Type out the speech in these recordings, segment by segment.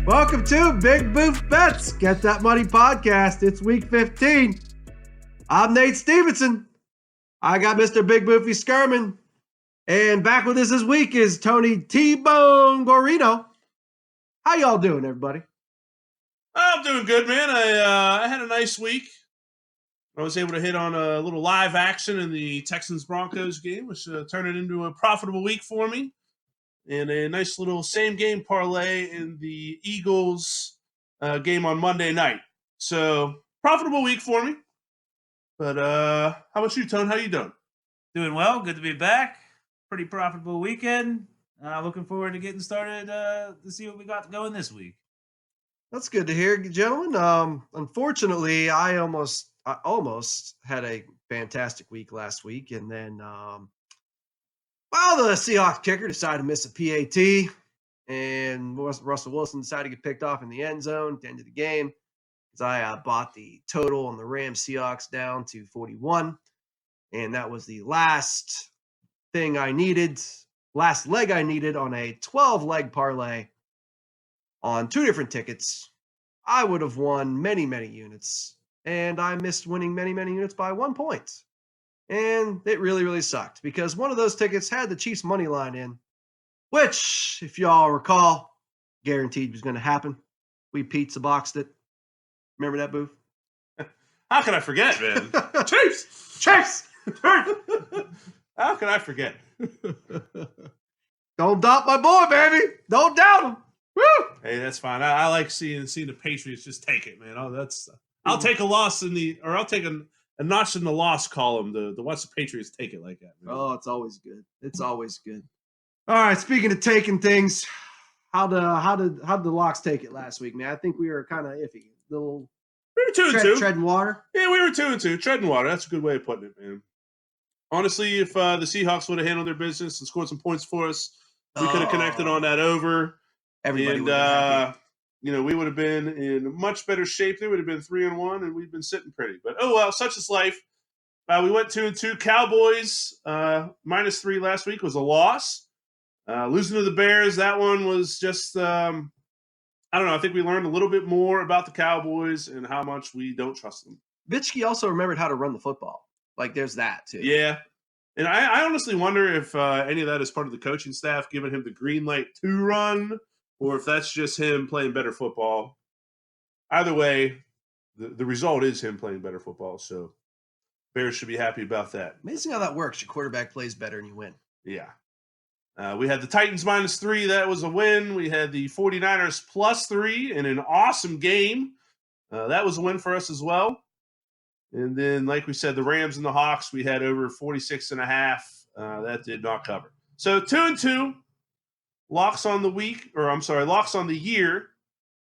Welcome to Big Boof Bets, Get That Money podcast. It's week 15. I'm Nate Stephenson. I got Mr. Big Boofy Scureman. And back with us this week is Tony T-Bone Guarino. How y'all doing, everybody? I'm doing good, man. I had a nice week. I was able to hit on a little live action in the Texans-Broncos game, which turned it into a profitable week for me. And a nice little same-game parlay in the Eagles game on Monday night. So, profitable week for me. But how about you, Tone? How you doing? Doing well. Good to be back. Pretty profitable weekend. Looking forward to getting started to see what we got going this week. That's good to hear, gentlemen. Unfortunately, I almost had a fantastic week last week, and then the Seahawks kicker decided to miss a PAT, and Russell Wilson decided to get picked off in the end zone at the end of the game because I bought the total on the Rams Seahawks down to 41, and that was the last leg I needed on a 12-leg parlay on two different tickets. I would have won many, many units, and I missed winning many, many units by 1 point. And it really, really sucked because one of those tickets had the Chiefs money line in, which, if y'all recall, guaranteed was going to happen. We pizza boxed it. Remember that, Booth? How can I forget, man? Chiefs! How can I forget? Don't doubt my boy, baby. Don't doubt him. Woo! Hey, that's fine. I like seeing the Patriots just take it, man. I'll take a loss I'll take a notch in the loss column to watch the Patriots take it like that, man. Oh, it's always good. It's always good. All right, speaking of taking things, how did the Locks take it last week, man? I think we were kind of iffy. We were 2-2. Treading water. Yeah, we were 2-2. Treading water. That's a good way of putting it, man. Honestly, if the Seahawks would have handled their business and scored some points for us, we could have connected on that over. Everybody and would have been happy. we would have been in much better shape. They would have been 3-1, and we'd been sitting pretty. But oh well, such is life. We went 2-2. Cowboys -3 last week was a loss. Losing to the Bears, that one was just I don't know. I think we learned a little bit more about the Cowboys and how much we don't trust them. Vichke also remembered how to run the football. Like there's that too. Yeah. And I honestly wonder if any of that is part of the coaching staff giving him the green light to run, or if that's just him playing better football. Either way, the result is him playing better football, so Bears should be happy about that. Amazing how that works. Your quarterback plays better and you win. Yeah. We had the Titans -3. That was a win. We had the 49ers +3 in an awesome game. That was a win for us as well. And then, like we said, the Rams and the Hawks, we had over 46.5. That did not cover. So 2-2. Locks on the year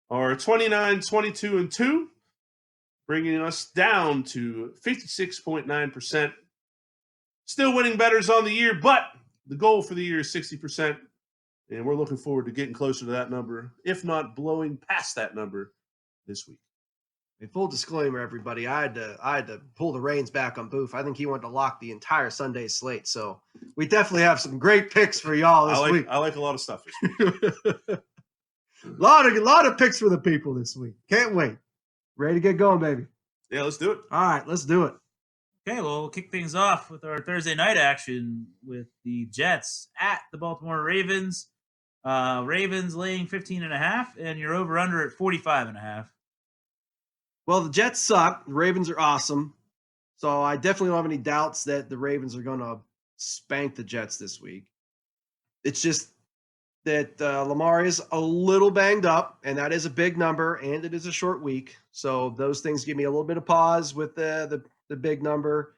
are 29, 22, and 2, bringing us down to 56.9%. Still winning bettors on the year, but the goal for the year is 60%, and we're looking forward to getting closer to that number, if not blowing past that number this week. In full disclaimer, everybody, I had to pull the reins back on Boof. I think he wanted to lock the entire Sunday slate. So we definitely have some great picks for y'all this week. I like a lot of stuff this week. a lot of picks for the people this week. Can't wait. Ready to get going, baby. Yeah, let's do it. All right, let's do it. Okay, well, we'll kick things off with our Thursday night action with the Jets at the Baltimore Ravens. Ravens laying 15.5, and you're over under at 45.5. Well, the Jets suck. The Ravens are awesome. So I definitely don't have any doubts that the Ravens are going to spank the Jets this week. It's just that Lamar is a little banged up, and that is a big number, and it is a short week. So those things give me a little bit of pause with the big number.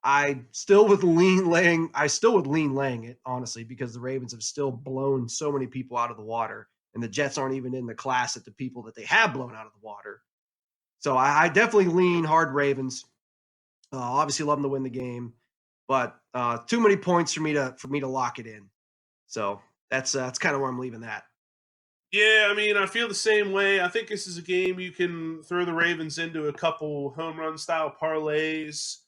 I still would lean laying it, honestly, because the Ravens have still blown so many people out of the water, and the Jets aren't even in the class of the people that they have blown out of the water. So I definitely lean hard Ravens. Obviously, love them to win the game, but too many points for me to lock it in. So that's kind of where I'm leaving that. Yeah, I mean, I feel the same way. I think this is a game you can throw the Ravens into a couple home run style parlays,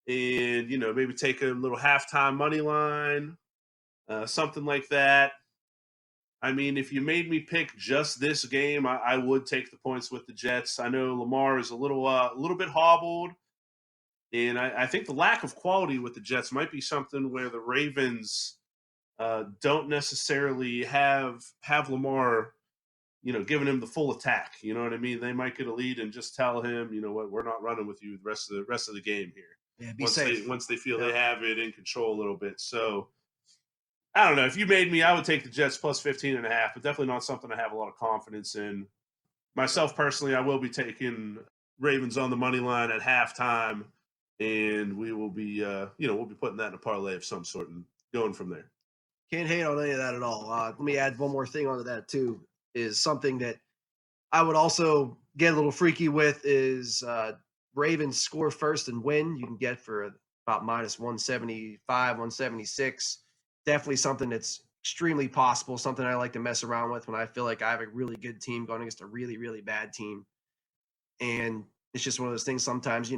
and maybe take a little halftime money line, something like that. I mean, if you made me pick just this game, I would take the points with the Jets. I know Lamar is a little bit hobbled, and I think the lack of quality with the Jets might be something where the Ravens don't necessarily have Lamar, giving him the full attack. You know what I mean? They might get a lead and just tell him, you know what, we're not running with you the rest of the game here. Yeah, be safe. Once they feel Yeah. they have it in control a little bit. So I don't know. If you made me, I would take the Jets plus 15.5, but definitely not something I have a lot of confidence in. Myself personally, I will be taking Ravens on the money line at halftime, and we will be, we'll be putting that in a parlay of some sort and going from there. Can't hate on any of that at all. Let me add one more thing onto that too. Is something that I would also get a little freaky with is Ravens score first and win. You can get for about minus 175, 176. Definitely something that's extremely possible. Something I like to mess around with when I feel like I have a really good team going against a really, really bad team. And it's just one of those things. Sometimes,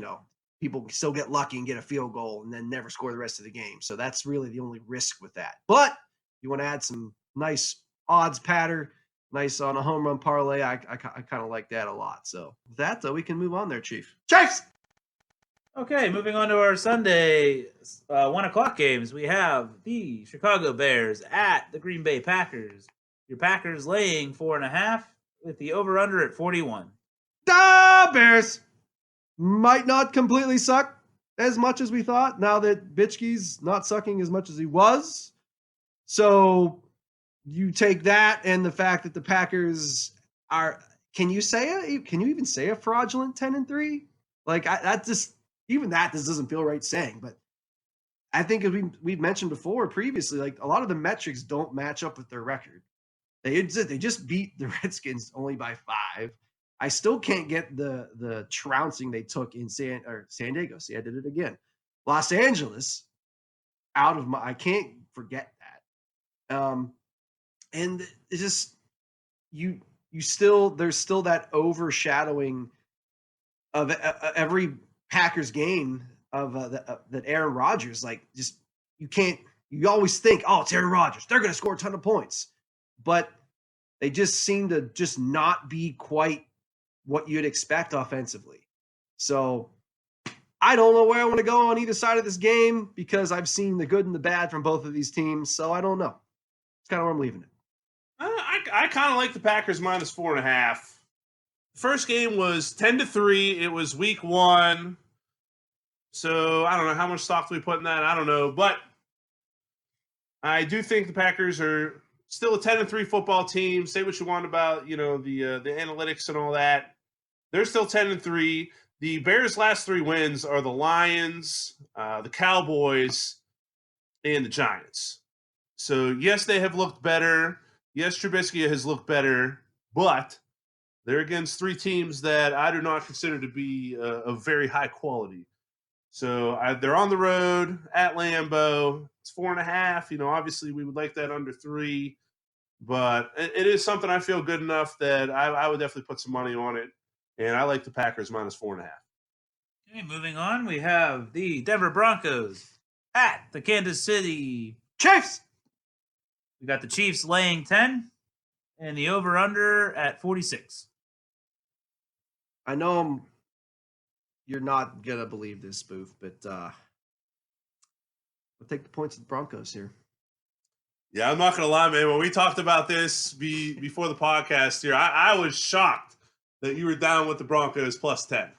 people still get lucky and get a field goal and then never score the rest of the game. So that's really the only risk with that. But you want to add some nice odds patter, nice on a home run parlay. I kind of like that a lot. So with that, though, we can move on there, Chief. Chiefs! Okay, moving on to our Sunday 1 o'clock games. We have the Chicago Bears at the Green Bay Packers. Your Packers laying 4.5 with the over-under at 41. Da Bears might not completely suck as much as we thought now that Bitchke's not sucking as much as he was. So you take that and the fact that the Packers are, can you even say a fraudulent 10-3? Like this doesn't feel right saying, but I think as we've mentioned before previously, like a lot of the metrics don't match up with their record. They just beat the Redskins only by 5. I still can't get the trouncing they took in San Diego. See, I did it again. Los Angeles, I can't forget that. And it's just there's still that overshadowing of every Packers game of that Aaron Rodgers, like just you always think, oh, it's Aaron Rodgers, they're going to score a ton of points, but they just seem to just not be quite what you'd expect offensively. So I don't know where I want to go on either side of this game because I've seen the good and the bad from both of these teams. So I don't know. It's kind of where I'm leaving it. I kind of like the Packers minus 4.5. First game was 10-3. It was week 1. So I don't know how much stock do we put in that. I don't know, but I do think the Packers are still a 10-3 football team. Say what you want about, the analytics and all that. They're still 10-3. The Bears' last 3 wins are the Lions, the Cowboys, and the Giants. So, yes, they have looked better. Yes, Trubisky has looked better, but they're against 3 teams that I do not consider to be of very high quality. So, they're on the road at Lambeau. It's 4.5. Obviously, we would like that under 3, but it is something I feel good enough that I would definitely put some money on it. And I like the Packers minus 4.5. Okay, moving on, we have the Denver Broncos at the Kansas City Chiefs. We got the Chiefs laying 10 and the over-under at 46. I know you're not going to believe this, Boof, but I'll take the points of the Broncos here. Yeah, I'm not going to lie, man. When we talked about this before the podcast here, I was shocked that you were down with the Broncos plus 10.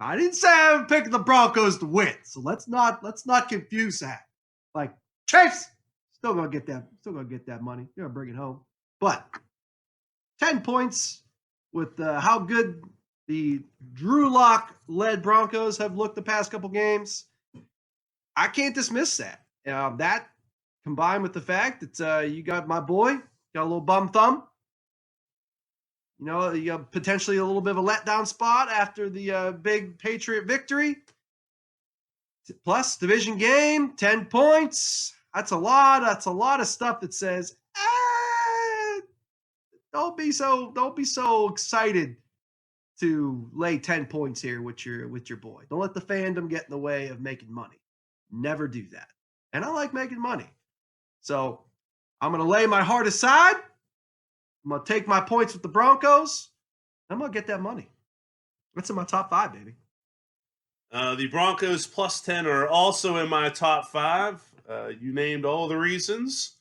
I didn't say I would pick the Broncos to win, so let's not confuse that. Like Chiefs, still gonna get that money. You're gonna bring it home. But 10 points with how good the Drew Lock led Broncos have looked the past couple games. I can't dismiss that. That combined with the fact that you got my boy, got a little bum thumb. You got potentially a little bit of a letdown spot after the big Patriot victory. Plus division game, 10 points. That's a lot of stuff that says, don't be so excited to lay 10 points here with your boy. Don't let the fandom get in the way of making money. Never do that. And I like making money. So I'm going to lay my heart aside. I'm going to take my points with the Broncos. I'm going to get that money. That's in my top 5, baby. The Broncos plus 10 are also in my top 5. You named all the reasons.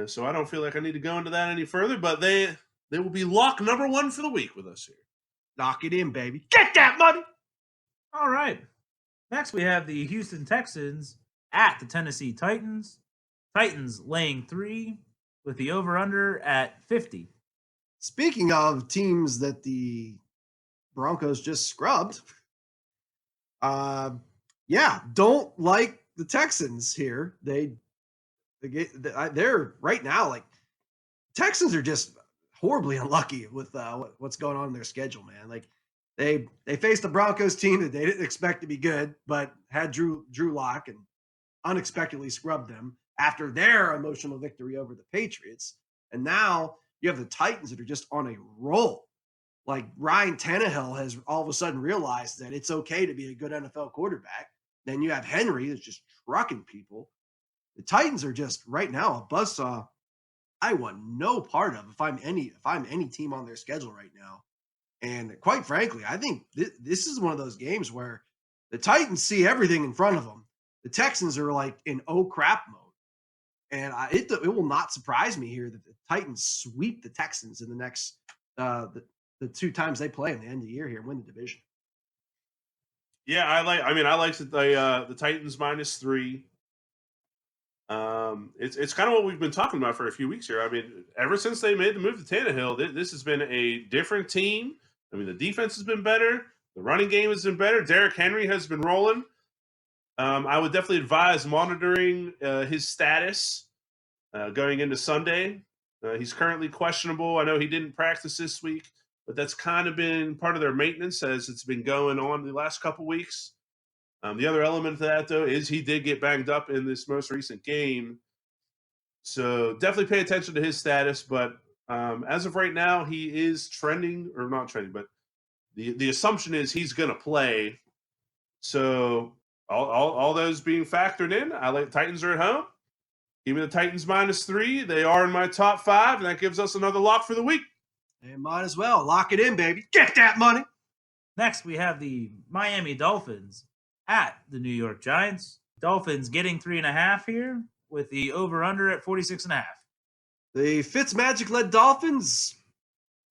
So I don't feel like I need to go into that any further, but they will be lock number 1 for the week with us here. Lock it in, baby. Get that money. All right. Next, we have the Houston Texans at the Tennessee Titans. Titans laying 3 with the over-under at 50. Speaking of teams that the Broncos just scrubbed, don't like the Texans here. They're right now, like, Texans are just horribly unlucky with what's going on in their schedule, man. Like, they faced the Broncos team that they didn't expect to be good, but had Drew Lock and unexpectedly scrubbed them after their emotional victory over the Patriots. And now you have the Titans that are just on a roll. Like, Ryan Tannehill has all of a sudden realized that it's okay to be a good NFL quarterback. Then you have Henry that's just trucking people. The Titans are just right now a buzzsaw I want no part of if I'm any team on their schedule right now. And quite frankly, I think this is one of those games where the Titans see everything in front of them. The Texans are like in oh crap mode. And it will not surprise me here that the Titans sweep the Texans in the next the 2 times they play in the end of the year here and win the division. Yeah, I like the Titans minus 3. It's kind of what we've been talking about for a few weeks here. I mean, ever since they made the move to Tannehill, this has been a different team. I mean, the defense has been better. The running game has been better. Derrick Henry has been rolling. I would definitely advise monitoring his status going into Sunday. He's currently questionable. I know he didn't practice this week, but that's kind of been part of their maintenance as it's been going on the last couple weeks. The other element to that, though, is he did get banged up in this most recent game. So definitely pay attention to his status. But as of right now, he is trending, or not trending, but the assumption is he's going to play. So all those being factored in, I like Titans are at home. Give me the Titans minus 3. They are in my top 5, and that gives us another lock for the week. And might as well lock it in, baby. Get that money. Next, we have the Miami Dolphins at the New York Giants. Dolphins getting 3.5 here with the over-under at 46.5. The Fitzmagic-led Dolphins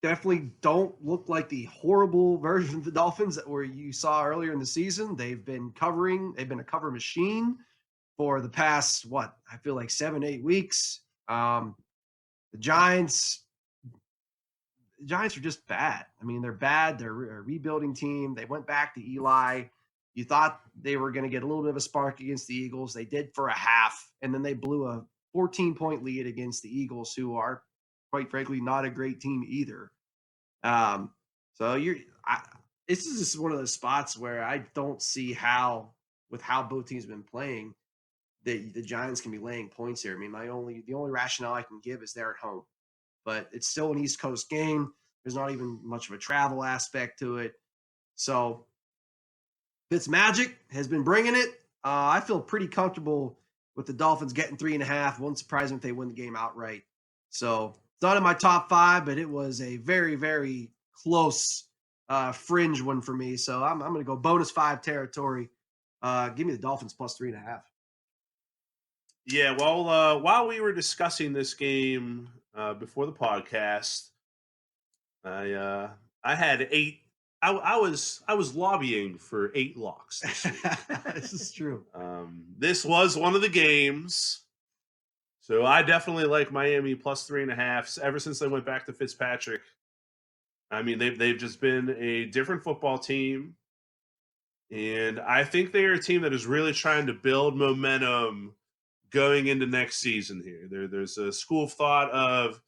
definitely don't look like the horrible version of the Dolphins that you saw earlier in the season. They've been a cover machine for the past, I feel like 7-8 weeks. The Giants are just bad. I mean, they're bad. They're a rebuilding team. They went back to Eli. You thought they were going to get a little bit of a spark against the Eagles. They did for a half, and then they blew a 14-point lead against the Eagles, who are, quite frankly, not a great team either. This is just one of those spots where I don't see how, with how both teams have been playing, the Giants can be laying points here. I mean, the only rationale I can give is they're at home, but it's still an East Coast game. There's not even much of a travel aspect to it. So Fitzmagic has been bringing it. I feel pretty comfortable with the Dolphins getting 3.5. Won't surprise me if they win the game outright. So it's not in my top 5, but it was a very, very close fringe one for me. So I'm going to go bonus 5 territory. Give me the Dolphins plus 3.5. Yeah, well, while we were discussing this game before the podcast, I had 8. I was lobbying for 8 locks this week. This is true. This was one of the games, so I definitely like Miami plus 3.5. Ever since they went back to Fitzpatrick, I mean they've just been a different football team, and I think they are a team that is really trying to build momentum going into next season. Here, there's a school of thought of,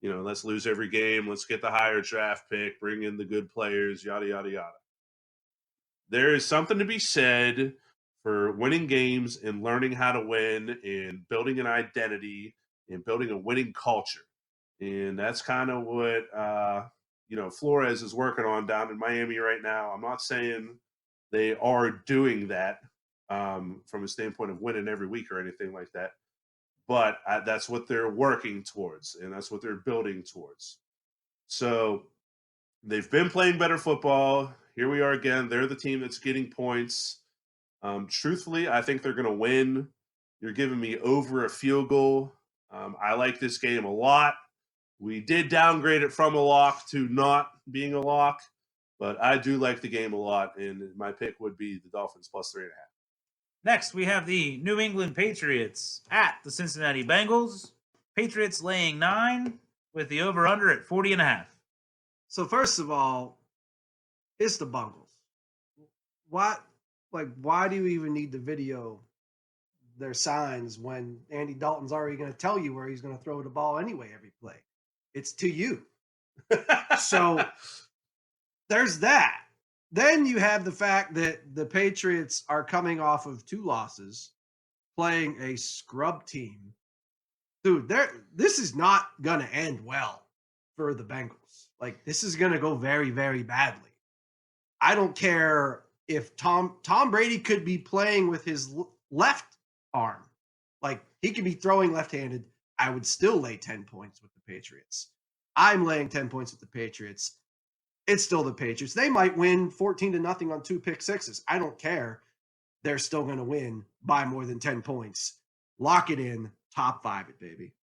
let's lose every game. Let's get the higher draft pick, bring in the good players, yada, yada, yada. There is something to be said for winning games and learning how to win and building an identity and building a winning culture. And that's kind of what, Flores is working on down in Miami right now. I'm not saying they are doing that from a standpoint of winning every week or anything like that. but that's what they're working towards, and that's what they're building towards. So they've been playing better football. Here we are again. They're the team that's getting points. Truthfully, I think they're going to win. You're giving me over a field goal. I like this game a lot. We did downgrade it from a lock to not being a lock, but I do like the game a lot, and my pick would be the Dolphins plus 3.5. Next, we have the New England Patriots at the Cincinnati Bengals. Patriots laying 9 with the over-under at 40.5. So first of all, it's the Bengals. Why do you even need to video their signs when Andy Dalton's already going to tell you where he's going to throw the ball anyway every play? It's to you. So there's that. Then you have the fact that the Patriots are coming off of 2 losses, playing a scrub team. Dude, this is not going to end well for the Bengals. Like, this is going to go very, very badly. I don't care if Tom Brady could be playing with his left arm. Like, he could be throwing left-handed. I would still lay 10 points with the Patriots. I'm laying 10 points with the Patriots. It's still the Patriots. They might win 14-0 on 2 pick-sixes. I don't care. They're still going to win by more than 10 points. Lock it in. Top 5 it, baby.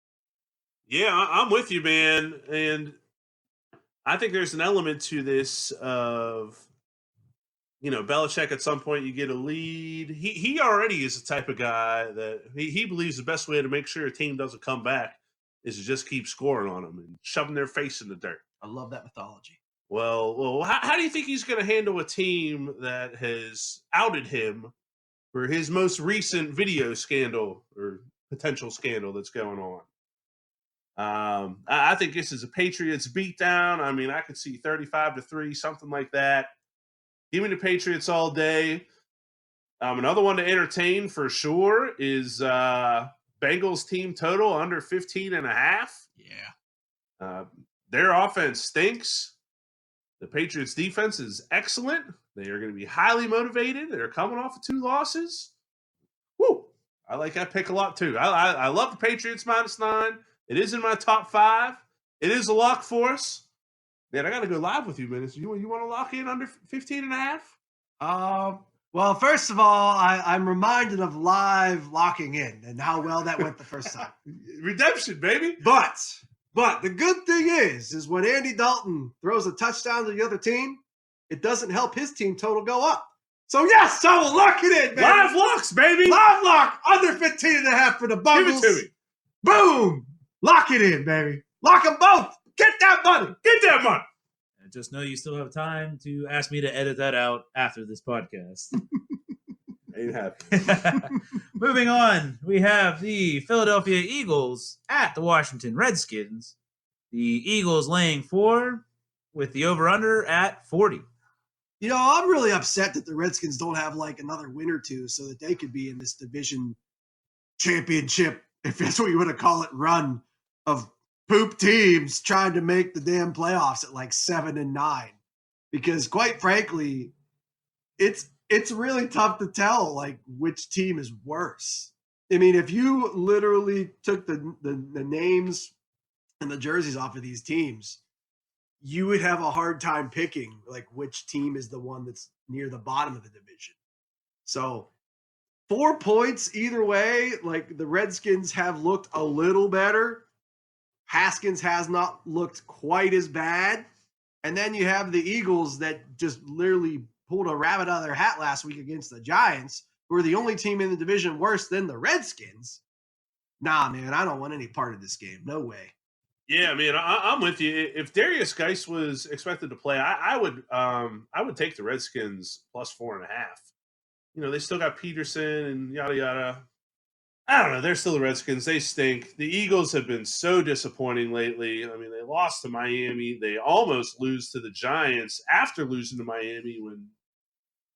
Yeah, I'm with you, man. And I think there's an element to this of, Belichick at some point you get a lead. He already is the type of guy that he believes the best way to make sure a team doesn't come back is to just keep scoring on them and shoving their face in the dirt. I love that mythology. Well, how do you think he's going to handle a team that has outed him for his most recent video scandal or potential scandal that's going on? I think this is a Patriots beatdown. I mean, I could see 35-3, something like that. Give me the Patriots all day. Another one to entertain for sure is Bengals team total under 15.5. Yeah. Their offense stinks. The Patriots defense is excellent. They are going to be highly motivated. They're coming off of 2 losses. Woo! I like that pick a lot too. I love the Patriots -9. It is in my top 5. It is a lock for us. Man, I got to go live with you, man. You want to lock in under 15.5? Well, first of all, I'm reminded of live locking in and how well that went the first time. Redemption, baby. But the good thing is when Andy Dalton throws a touchdown to the other team, it doesn't help his team total go up. So yes, I will lock it in, baby. Live locks, baby. Live lock under 15.5 for the Bengals. Give it to me. Boom. Lock it in, baby. Lock them both. Get that money. Get that money. And just know you still have time to ask me to edit that out after this podcast. Ain't happy. Moving on, we have the Philadelphia Eagles at the Washington Redskins. The Eagles laying 4 with the over-under at 40. I'm really upset that the Redskins don't have like another win or two so that they could be in this division championship, if that's what you want to call it, run of poop teams trying to make the damn playoffs at like 7-9. Because quite frankly, it's really tough to tell like which team is worse. I mean, if you literally took the names and the jerseys off of these teams, you would have a hard time picking like which team is the one that's near the bottom of the division. So 4 points either way. Like, the Redskins have looked a little better. Haskins has not looked quite as bad. And then you have the Eagles that just literally pulled a rabbit out of their hat last week against the Giants, who are the only team in the division worse than the Redskins. Nah, man, I don't want any part of this game. No way. Yeah, man, I'm with you. If Darius Geis was expected to play, I would take the Redskins plus 4.5. They still got Peterson and yada yada. I don't know. They're still the Redskins. They stink. The Eagles have been so disappointing lately. I mean, they lost to Miami. They almost lose to the Giants after losing to Miami when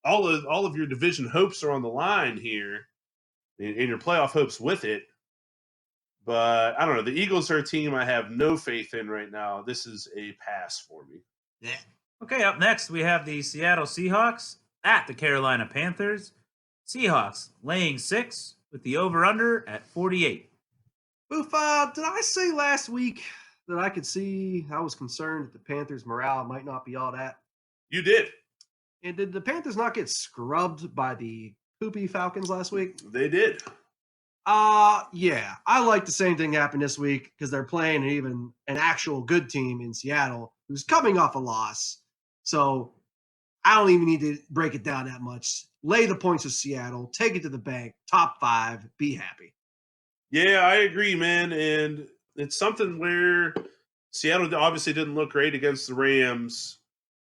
all of your division hopes are on the line here, and your playoff hopes with it. But I don't know. The Eagles are a team I have no faith in right now. This is a pass for me. Yeah. Okay, up next we have the Seattle Seahawks at the Carolina Panthers. Seahawks laying 6 with the over-under at 48. Boof, did I say last week that I was concerned that the Panthers' morale might not be all that? You did. And did the Panthers not get scrubbed by the poopy Falcons last week? They did. Yeah. I like the same thing happened this week because they're playing even an actual good team in Seattle who's coming off a loss. So I don't even need to break it down that much. Lay the points with Seattle, take it to the bank, top 5, be happy. Yeah, I agree, man. And it's something where Seattle obviously didn't look great against the Rams,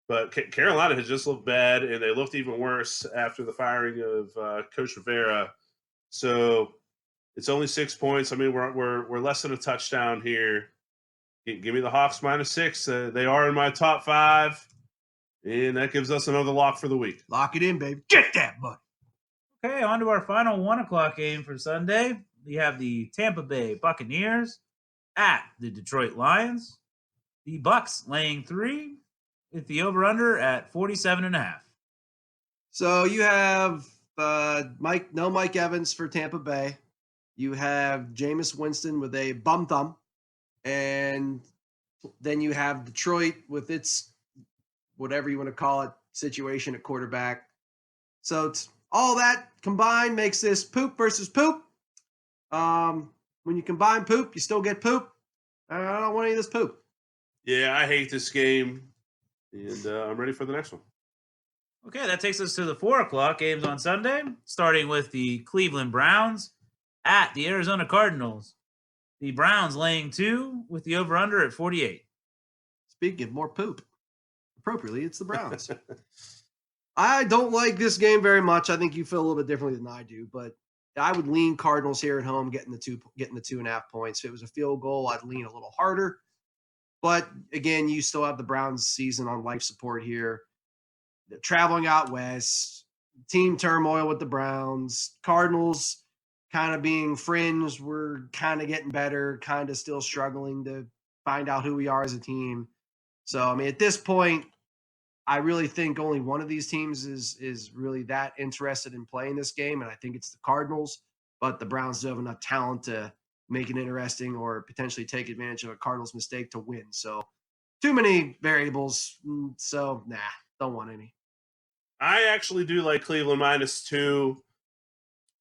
but Carolina has just looked bad, and they looked even worse after the firing of Coach Rivera. So it's only 6 points. I mean, we're less than a touchdown here. Give me the Hawks -6. They are in my top 5, and that gives us another lock for the week. Lock it in, baby. Get that money. Okay, on to our final 1 o'clock game for Sunday. We have the Tampa Bay Buccaneers at the Detroit Lions. The Bucks laying 3 with the over-under at 47.5. So you have Mike Evans for Tampa Bay. You have Jameis Winston with a bum thumb. And then you have Detroit with its, whatever you want to call it, situation at quarterback. So it's all that combined makes this poop versus poop. When you combine poop, you still get poop. I don't want any of this poop. Yeah, I hate this game, and I'm ready for the next one. Okay, that takes us to the 4 o'clock games on Sunday, starting with the Cleveland Browns at the Arizona Cardinals. The Browns laying 2 with the over-under at 48. Speaking of more poop, appropriately, it's the Browns. I don't like this game very much. I think you feel a little bit differently than I do, but I would lean Cardinals here at home, getting the 2.5 points. If it was a field goal, I'd lean a little harder. But again, you still have the Browns season on life support here. They're traveling out west, team turmoil with the Browns, Cardinals kind of being fringe. We're kind of getting better, kind of still struggling to find out who we are as a team. So, I mean, at this point, I really think only one of these teams is really that interested in playing this game, and I think it's the Cardinals. But the Browns do have enough talent to make it interesting or potentially take advantage of a Cardinals mistake to win. So too many variables. So don't want any. I actually do like Cleveland -2.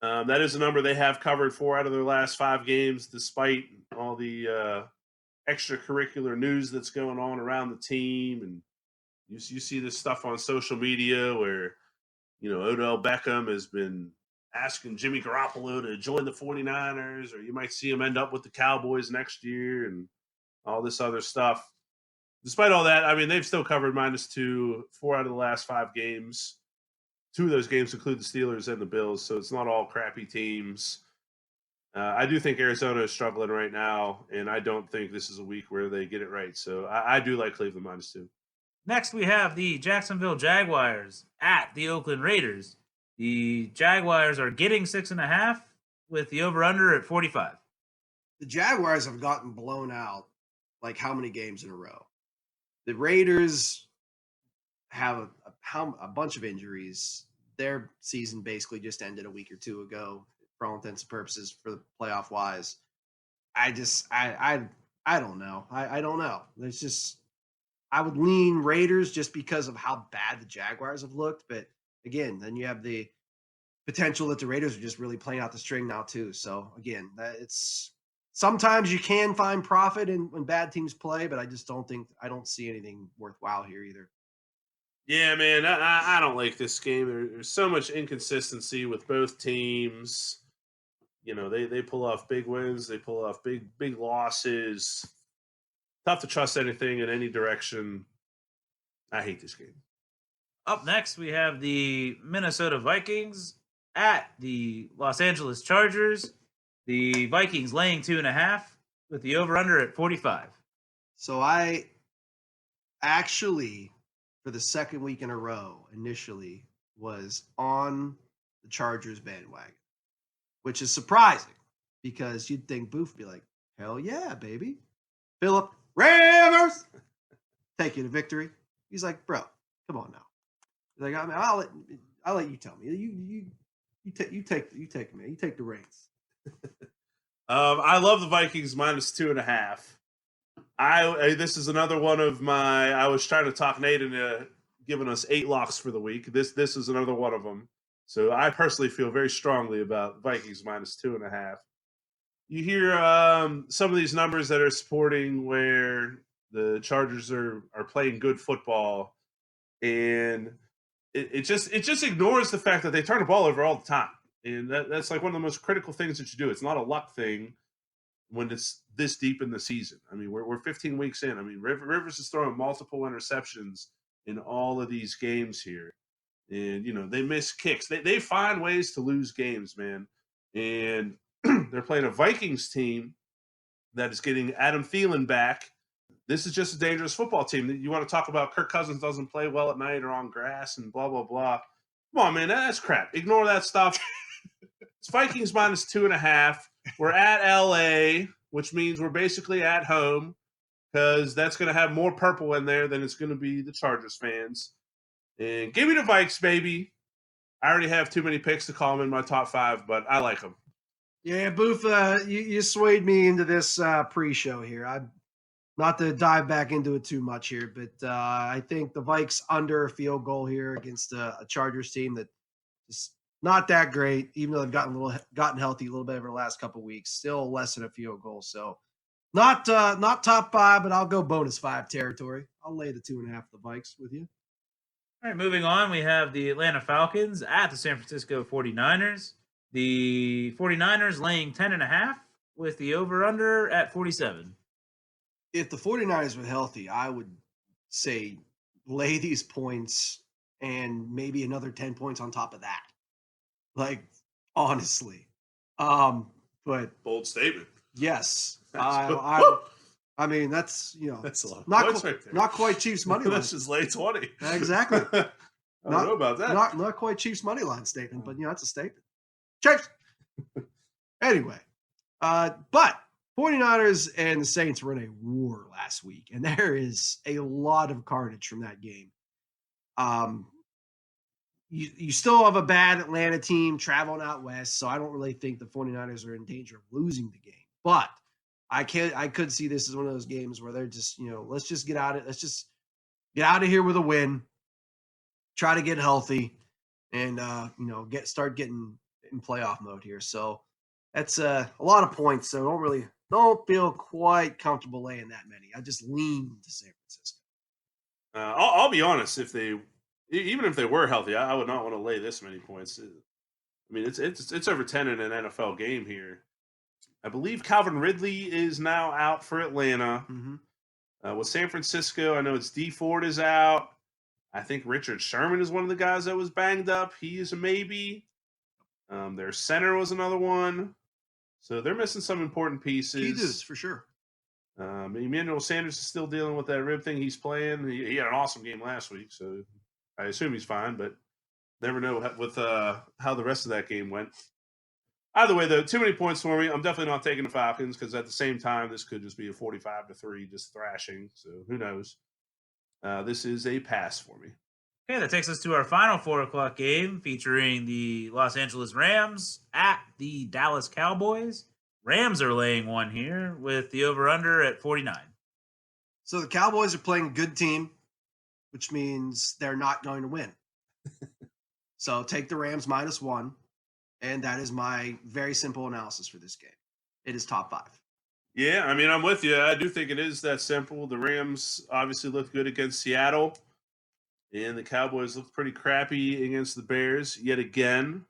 That is a number they have covered 4 out of their last 5 games, despite all the extracurricular news that's going on around the team. And you see this stuff on social media where, Odell Beckham has been asking Jimmy Garoppolo to join the 49ers, or you might see him end up with the Cowboys next year and all this other stuff. Despite all that, I mean, they've still covered -2 4 out of the last 5 games. 2 of those games include the Steelers and the Bills, so it's not all crappy teams. I do think Arizona is struggling right now, and I don't think this is a week where they get it right. So I do like Cleveland -2. Next, we have the Jacksonville Jaguars at the Oakland Raiders. The Jaguars are getting 6.5 with the over-under at 45. The Jaguars have gotten blown out like how many games in a row? The Raiders have a bunch of injuries. Their season basically just ended a week or 2 ago, for all intents and purposes, for the playoff wise. I don't know. I don't know. There's just, I would lean Raiders just because of how bad the Jaguars have looked. But again, then you have the potential that the Raiders are just really playing out the string now too. So again, it's sometimes you can find profit when bad teams play, but I don't see anything worthwhile here either. Yeah, man, I don't like this game. There's so much inconsistency with both teams. They pull off big wins, they pull off big losses. Tough to trust anything in any direction. I hate this game. Up next, we have the Minnesota Vikings at the Los Angeles Chargers. The Vikings laying 2.5 with the over-under at 45. So I actually, for the second week in a row, initially was on the Chargers bandwagon, which is surprising because you'd think Boof would be like, hell yeah, baby. Philip Rivers, take you to victory. He's like, bro, come on now. He's like, I mean, I'll let you tell me. You take me. You take the reins. I love the Vikings -2.5. This is another one of my. I was trying to talk Nate into giving us 8 locks for the week. This is another one of them. So I personally feel very strongly about Vikings -2.5. You hear some of these numbers that are supporting where the Chargers are playing good football, and it just ignores the fact that they turn the ball over all the time, and that's like one of the most critical things that you do. It's not a luck thing when it's this deep in the season. I mean, we're 15 weeks in. I mean, Rivers is throwing multiple interceptions in all of these games here, and they miss kicks. They find ways to lose games, man, and they're playing a Vikings team that is getting Adam Thielen back. This is just a dangerous football team. You want to talk about Kirk Cousins doesn't play well at night or on grass and blah, blah, blah. Come on, man. That's crap. Ignore that stuff. It's Vikings -2.5. We're at LA, which means we're basically at home because that's going to have more purple in there than it's going to be the Chargers fans. And give me the Vikes, baby. I already have too many picks to call them in my top 5, but I like them. Yeah, Booth, you swayed me into this pre-show here. Not to dive back into it too much here, but I think the Vikes under a field goal here against a Chargers team that is not that great, even though they've gotten healthy a little bit over the last couple of weeks. Still less than a field goal, so not top 5, but I'll go bonus 5 territory. I'll lay the 2.5 the Vikes with you. All right, moving on, we have the Atlanta Falcons at the San Francisco 49ers. The 49ers laying 10.5 with the over-under at 47. If the 49ers were healthy, I would say lay these points and maybe another 10 points on top of that. Like, honestly. But bold statement. Yes. I mean, that's, that's a lot of not, points right there. Not quite Chiefs money line. That's just lay 20. Exactly. I don't know about that. Not quite Chiefs money line statement, but that's a statement. Chiefs. Anyway, but 49ers and the Saints were in a war last week, and there is a lot of carnage from that game. You still have a bad Atlanta team traveling out west, so I don't really think the 49ers are in danger of losing the game. But I could see this as one of those games where they're just, let's just get out of here with a win, try to get healthy, and start getting in playoff mode here. So that's a lot of points. So don't feel quite comfortable laying that many. I just lean to San Francisco. I'll be honest. Even if they were healthy, I would not want to lay this many points. I mean, it's over 10 in an NFL game here. I believe Calvin Ridley is now out for Atlanta. Mm-hmm. With San Francisco, I know it's D Ford is out. I think Richard Sherman is one of the guys that was banged up. He is a maybe. Their center was another one. So they're missing some important pieces. He does, for sure. Emmanuel Sanders is still dealing with that rib thing he's playing. He had an awesome game last week, so I assume he's fine, but never know with how the rest of that game went. Either way, though, too many points for me. I'm definitely not taking the Falcons because at the same time, this could just be a 45-3, just thrashing. So who knows? This is a pass for me. Okay, that takes us to our final 4 o'clock game featuring the Los Angeles Rams at the Dallas Cowboys. Rams are laying 1 here with the over-under at 49. So the Cowboys are playing a good team, which means they're not going to win. So take the Rams -1, and that is my very simple analysis for this game. It is top 5. Yeah, I mean, I'm with you. I do think it is that simple. The Rams obviously looked good against Seattle, and the Cowboys looked pretty crappy against the Bears yet again.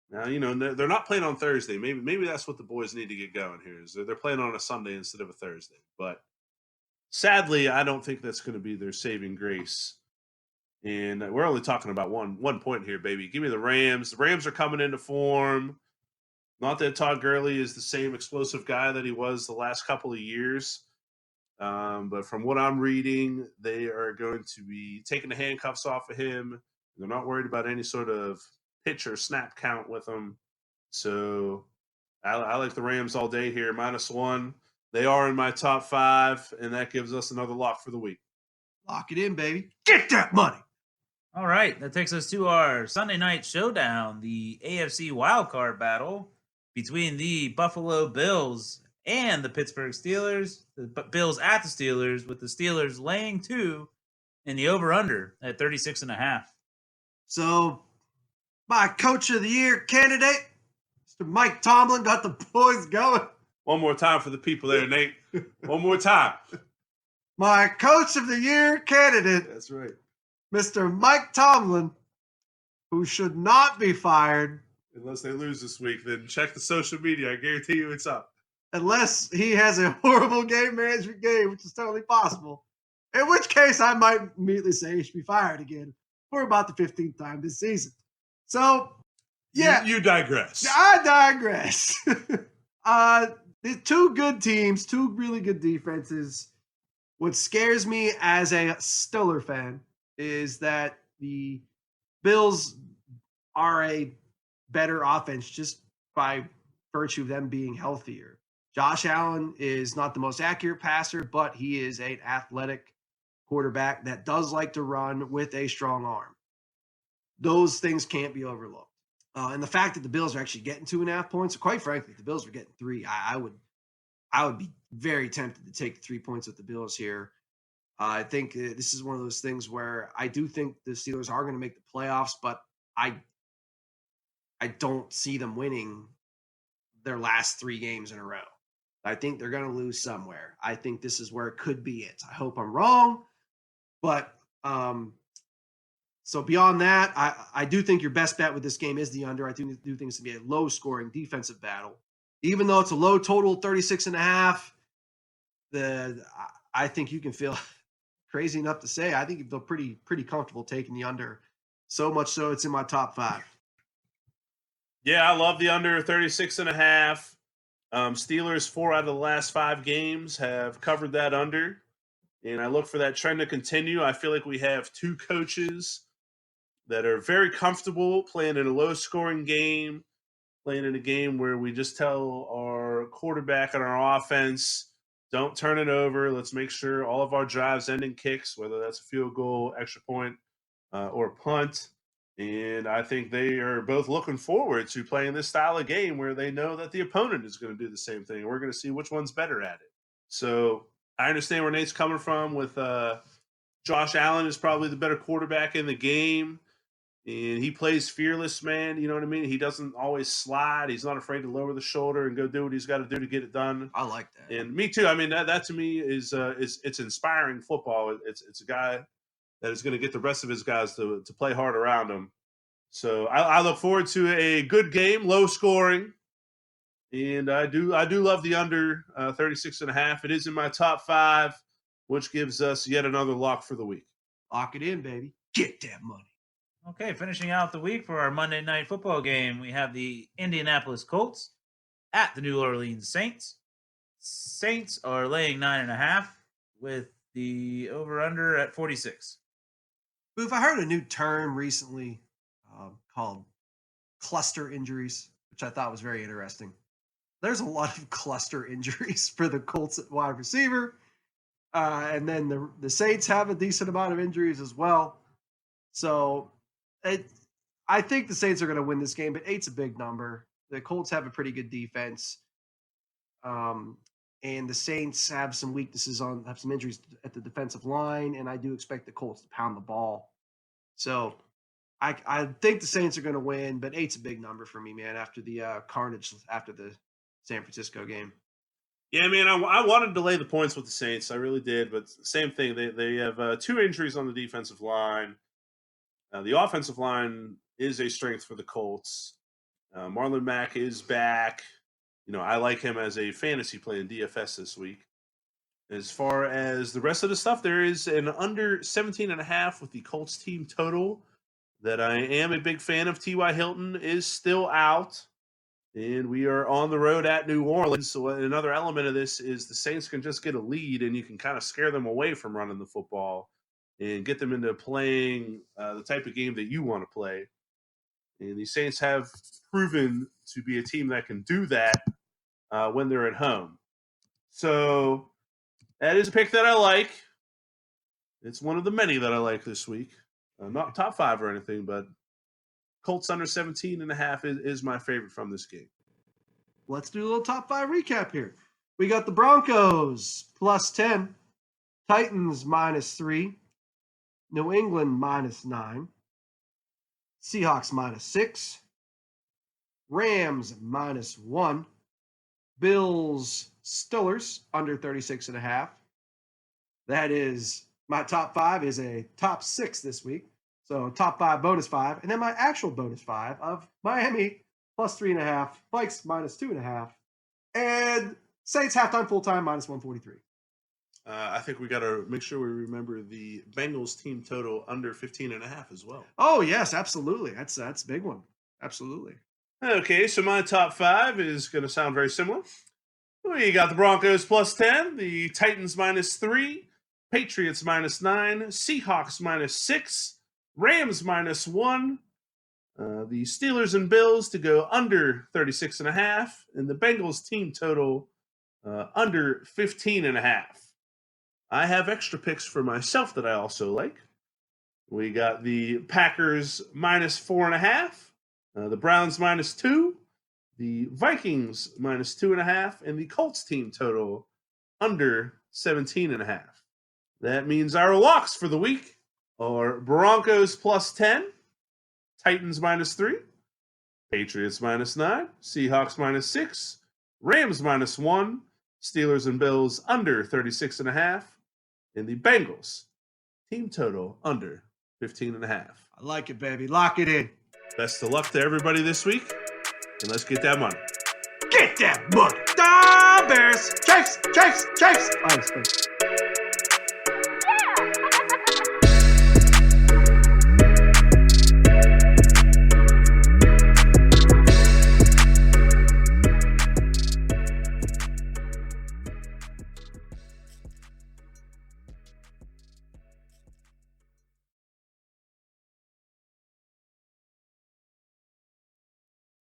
Now, they're not playing on Thursday. Maybe that's what the boys need to get going here. Is they're playing on a Sunday instead of a Thursday. But sadly, I don't think that's going to be their saving grace. And we're only talking about one point here, baby. Give me the Rams. The Rams are coming into form. Not that Todd Gurley is the same explosive guy that he was the last couple of years. But from what I'm reading, they are going to be taking the handcuffs off of him. They're not worried about any sort of pitch or snap count with him. So I like the Rams all day here, -1. They are in my top 5, and that gives us another lock for the week. Lock it in, baby. Get that money. All right, that takes us to our Sunday night showdown, the AFC wildcard battle between the Buffalo Bills and the Pittsburgh Steelers. The Bills at the Steelers, with the Steelers laying 2 in the over-under at 36.5. So, my Coach of the Year candidate, Mr. Mike Tomlin, got the boys going. One more time for the people there, Nate. One more time. My Coach of the Year candidate, That's right. Mr. Mike Tomlin, who should not be fired Unless they lose this week, then check the social media. I guarantee you it's up. unless he has a horrible game management game, which is totally possible. In which case, I might immediately say he should be fired again for about the 15th time this season. So, yeah. You digress. I digress. The 2 good teams, 2 really good defenses. What scares me as a Steeler fan is that the Bills are a better offense just by virtue of them being healthier. Josh Allen is not the most accurate passer, but he is an athletic quarterback that does like to run with a strong arm. Those things can't be overlooked. And the fact that the Bills are actually getting 2.5 points, quite frankly, if the Bills are getting 3, I would be very tempted to take the 3 points with the Bills here. I think this is one of those things where I do think the Steelers are going to make the playoffs, but I don't see them winning their last 3 games in a row. I think they're going to lose somewhere. I think this is where it could be it. I hope I'm wrong, but so beyond that, I do think your best bet with this game is the under. I do think it's going to be a low-scoring defensive battle. Even though it's a low total, 36.5, I think you can feel crazy enough to say I think you feel pretty comfortable taking the under. So much so it's in my top 5. Yeah, I love the under 36.5. Steelers 4 out of the last 5 games have covered that under, and I look for that trend to continue. I feel like we have 2 coaches that are very comfortable playing in a low-scoring game, playing in a game where we just tell our quarterback and our offense, don't turn it over. Let's make sure all of our drives end in kicks, whether that's a field goal, extra point, or a punt. And I think they are both looking forward to playing this style of game where they know that the opponent is going to do the same thing. We're going to see which one's better at it. So I understand where Nate's coming from with Josh Allen is probably the better quarterback in the game. And he plays fearless, man. You know what I mean? He doesn't always slide. He's not afraid to lower the shoulder and go do what he's got to do to get it done. I like that. And me too. I mean, that to me is it's inspiring football. It's a guy that is going to get the rest of his guys to play hard around him. So I look forward to a good game, low scoring. And I do love the under 36.5. It is in my top 5, which gives us yet another lock for the week. Lock it in, baby. Get that money. Okay, finishing out the week for our Monday Night Football game, we have the Indianapolis Colts at the New Orleans Saints. Saints are laying 9.5 with the over-under at 46. Boof, I heard a new term recently called cluster injuries, which I thought was very interesting. There's a lot of cluster injuries for the Colts at wide receiver, and then the Saints have a decent amount of injuries as well. So I think the Saints are going to win this game, but 8's a big number. The Colts have a pretty good defense. And the Saints have some weaknesses have some injuries at the defensive line, and I do expect the Colts to pound the ball. So I think the Saints are going to win, but 8's a big number for me, man, after the carnage after the San Francisco game. Yeah, man, I wanted to lay the points with the Saints. I really did, but same thing. They have 2 injuries on the defensive line. The offensive line is a strength for the Colts. Marlon Mack is back. You know, I like him as a fantasy play in DFS this week. As far as the rest of the stuff, there is an under 17.5 with the Colts team total that I am a big fan of. T.Y. Hilton is still out, and we are on the road at New Orleans. So another element of this is the Saints can just get a lead, and you can kind of scare them away from running the football and get them into playing the type of game that you want to play. And the Saints have proven to be a team that can do that when they're at home. So that is a pick that I like. It's one of the many that I like this week. Not top 5 or anything, but Colts under 17.5 is my favorite from this game. let's do a little top 5 recap here. We got the Broncos plus 10, Titans minus 3, New England minus 9, Seahawks minus 6, Rams minus 1, Bills Steelers under 36.5. That is my top 5 is a top 6 this week. So top 5 bonus 5, and then my actual bonus 5 of Miami plus 3.5, Vikes minus 2.5, and Saints halftime full time minus 143. I think we got to make sure we remember the Bengals team total under 15.5 as well. Oh yes, absolutely. That's a big one. Absolutely. Okay, so my top 5 is going to sound very similar. We got the Broncos plus 10, the Titans minus 3, Patriots minus 9, Seahawks minus 6, Rams minus 1, the Steelers and Bills to go under 36.5, and the Bengals team total under 15.5. I have extra picks for myself that I also like. We got the Packers minus 4.5, the Browns minus 2, the Vikings minus 2.5, and the Colts team total under 17.5. That means our locks for the week are Broncos plus 10, Titans minus 3, Patriots minus 9, Seahawks minus 6, Rams minus 1, Steelers and Bills under 36.5, and the Bengals team total under 15.5. I like it, baby. Lock it in. Best of luck to everybody this week, and let's get that money. Get that money. Da Bears. Chiefs. Chiefs. Chiefs.